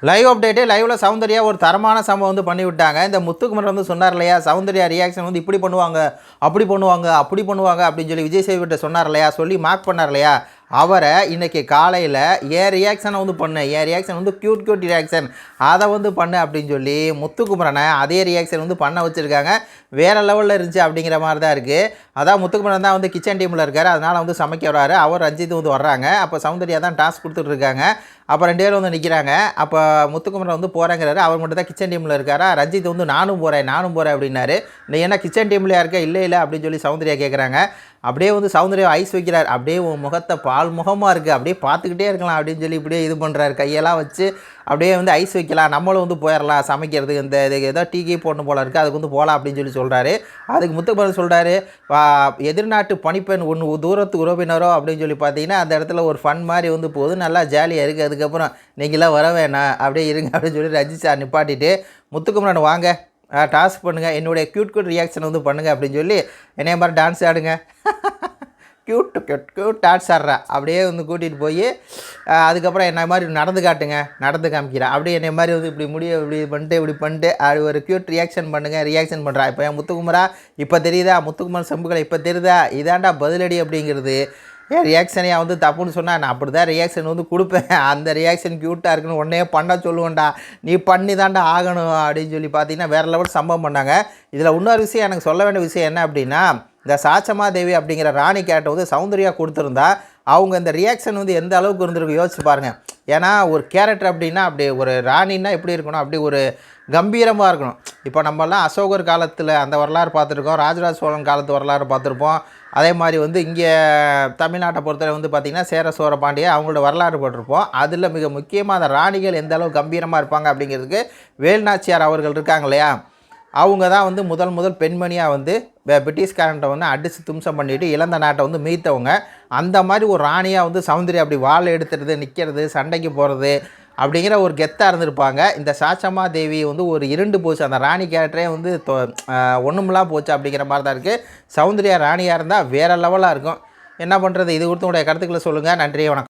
Live update லைவில் சௌந்தர்யா ஒரு தரமான சம்பவம் வந்து பண்ணி விட்டாங்க. இந்த முத்துக்குமரன் வந்து சொன்னார் இல்லையா, சௌந்தர்யா ரியாக்ஷன் வந்து இப்படி பண்ணுவாங்க, அப்படி பண்ணுவாங்க, அப்படி பண்ணுவாங்க அப்படின்னு சொல்லி விஜய் சேதுபதிட்ட சொன்னார் இல்லையா, சொல்லி மார்க் பண்ணார் இல்லையா, அவரை இன்றைக்கி காலையில் என் ரியாக்ஷனை வந்து பண்ணு, என் ரியாக்ஷன் வந்து க்யூட் ரியாக்ஷன், அதை வந்து பண்ணு அப்படின்னு சொல்லி முத்துக்குமரனை அதே ரியாக்ஷன் வந்து பண்ண வச்சுருக்காங்க. வேறு லெவலில் இருந்துச்சு அப்படிங்கிற மாதிரி தான் இருக்குது. அதான் முத்துக்குமரன் தான் வந்து கிச்சன் டீமில் இருக்கார், அதனால் வந்து சமைக்க வராரு. அவர் ரஞ்சித் வந்து வர்றாங்க. அப்போ சௌந்தர்யா தான் டாஸ்க் கொடுத்துட்ருக்காங்க. அப்போ 2 பேரும் வந்து நிற்கிறாங்க. அப்போ முத்துக்குமரன் வந்து போகிறேங்கிறாரு. அவர் மட்டும் தான் கிச்சன் டீமில் இருக்காரா. ரஞ்சித் வந்து நானும் போகிறேன் அப்படின்னாரு. நீ என்ன கிச்சன் டீம்லையா இருக்க, இல்லை அப்படின்னு சொல்லி சௌந்தர்யா கேட்குறாங்க. அப்படியே வந்து சௌந்தர்யா ஐஸ் வைக்கிறார். அப்படியே உன் முகத்தை பால் முகமாக இருக்குது, அப்படியே பார்த்துக்கிட்டே இருக்கலாம் அப்படின்னு சொல்லி இப்படியே இது பண்ணுறாரு. கையெல்லாம் வச்சு அப்படியே வந்து ஐஸ் வைக்கலாம், நம்மளும் வந்து போயிடலாம் சமைக்கிறதுக்கு, இந்த இது ஏதோ டீ போடணும் போல இருக்குது, அதுக்கு வந்து போகலாம் அப்படின்னு சொல்லி சொல்கிறாரு. அதுக்கு முத்துக்குமரன் சொல்கிறாரு, எதிர்நாட்டு பணிப்பெண் தூரத்து உறவினரோ அப்படின்னு சொல்லி பார்த்தீங்கன்னா அந்த இடத்துல ஒரு ஃபன் மாதிரி வந்து போகுது, நல்லா ஜாலியாக இருக்குது. அதுக்கப்புறம் நீங்களாம் வர வேணாம், அப்படியே இருங்க அப்படின்னு சொல்லி ரஞ்சித் சார் நிப்பாட்டிட்டு, முத்துக்குமரன் வாங்க டாஸ்க் பண்ணுங்கள், என்னுடைய க்யூட் ரியாக்ஷன் வந்து பண்ணுங்கள் அப்படின்னு சொல்லி என்னைய மாதிரி டான்ஸ் ஆடுங்க, க்யூட் டான்ஸ் ஆடுறா அப்படியே வந்து கூட்டிகிட்டு போய் அதுக்கப்புறம் என்ன மாதிரி நடந்து காமிக்கிறேன், அப்படியே என்னை மாதிரி வந்து இப்படி இப்படி பண்ணிட்டு அப்படி ஒரு க்யூட் ரியாக்ஷன் ரியாக்ஷன் பண்ணுறா. இப்போ என் முத்துக்குமரா இப்போ தெரியுதா, முத்துக்குமரன் செம்புகளை இப்போ தெரியுதா, இதாண்டா பதிலடி அப்படிங்கிறது. ஏன் ரியாக்ஷனையா வந்து தப்புன்னு சொன்னால் நான் அப்படி தான் ரியாக்ஷன் வந்து கொடுப்பேன், அந்த ரியாக்ஷன் க்யூட்டாக இருக்குன்னு உடனே பண்ண சொல்லுவேன்டா, நீ பண்ணி தாண்டா ஆகணும் அப்படின்னு சொல்லி பார்த்தீங்கன்னா வேறு லெவல் சம்பவம் பண்ணாங்க. இதில் இன்னொரு விஷயம் எனக்கு சொல்ல வேண்டிய விஷயம் என்ன அப்படின்னா, இந்த சாச்சமா தேவி அப்படிங்கிற ராணி கேரக்டர் வந்து சௌந்தர்யா கொடுத்துருந்தா அவங்க இந்த ரியாக்ஷன் வந்து எந்த அளவுக்கு இருந்திருக்கு யோசிச்சு பாருங்கள். ஏன்னா ஒரு கேரக்டர் அப்படின்னா அப்படி ஒரு ராணின்னா எப்படி இருக்கணும், அப்படி ஒரு கம்பீரமாக இருக்கணும். இப்போ நம்மலாம் அசோகர் காலத்தில் அந்த வரலாறு பார்த்துருக்கோம், ராஜராஜ சோழன் காலத்து வரலாறு பார்த்துருப்போம். அதே மாதிரி வந்து இங்கே தமிழ்நாட்டை பொறுத்தவரை வந்து பார்த்திங்கன்னா சேர சோழ பாண்டிய அவங்களோட வரலாறு போட்டிருப்போம். அதில் மிக முக்கியமாக அந்த ராணிகள் எந்த அளவு கம்பீரமாக இருப்பாங்க அப்படிங்கிறதுக்கு வேல்நாச்சியார் அவர்கள் இருக்காங்க இல்லையா, அவங்க தான் வந்து முதல் பெண்மணியாக வந்து பிரிட்டிஷ்காரன்ட்ட வந்து அடித்து தும்சம் பண்ணிவிட்டு இழந்த நாட்டை வந்து மீத்தவங்க. அந்த மாதிரி ஒரு ராணியாக வந்து சௌந்தர்யா அப்படி வாழை எடுத்துறது, நிற்கிறது, சண்டைக்கு போகிறது அப்படிங்கிற ஒரு கெத்தாக இருந்திருப்பாங்க. இந்த சாச்சம்மா தேவி வந்து ஒரு இருண்டு போச்சு, அந்த ராணி கேரக்டரே வந்து ஒன்றுமெல்லாம் போச்சு அப்படிங்கிற மாதிரி தான் இருக்குது. சௌந்தர்யா ராணியாக இருந்தால் வேறு லெவலாக இருக்கும். என்ன பண்ணுறது, இது குறித்து உங்களுடைய கருத்துக்களை சொல்லுங்கள். நன்றி, வணக்கம்.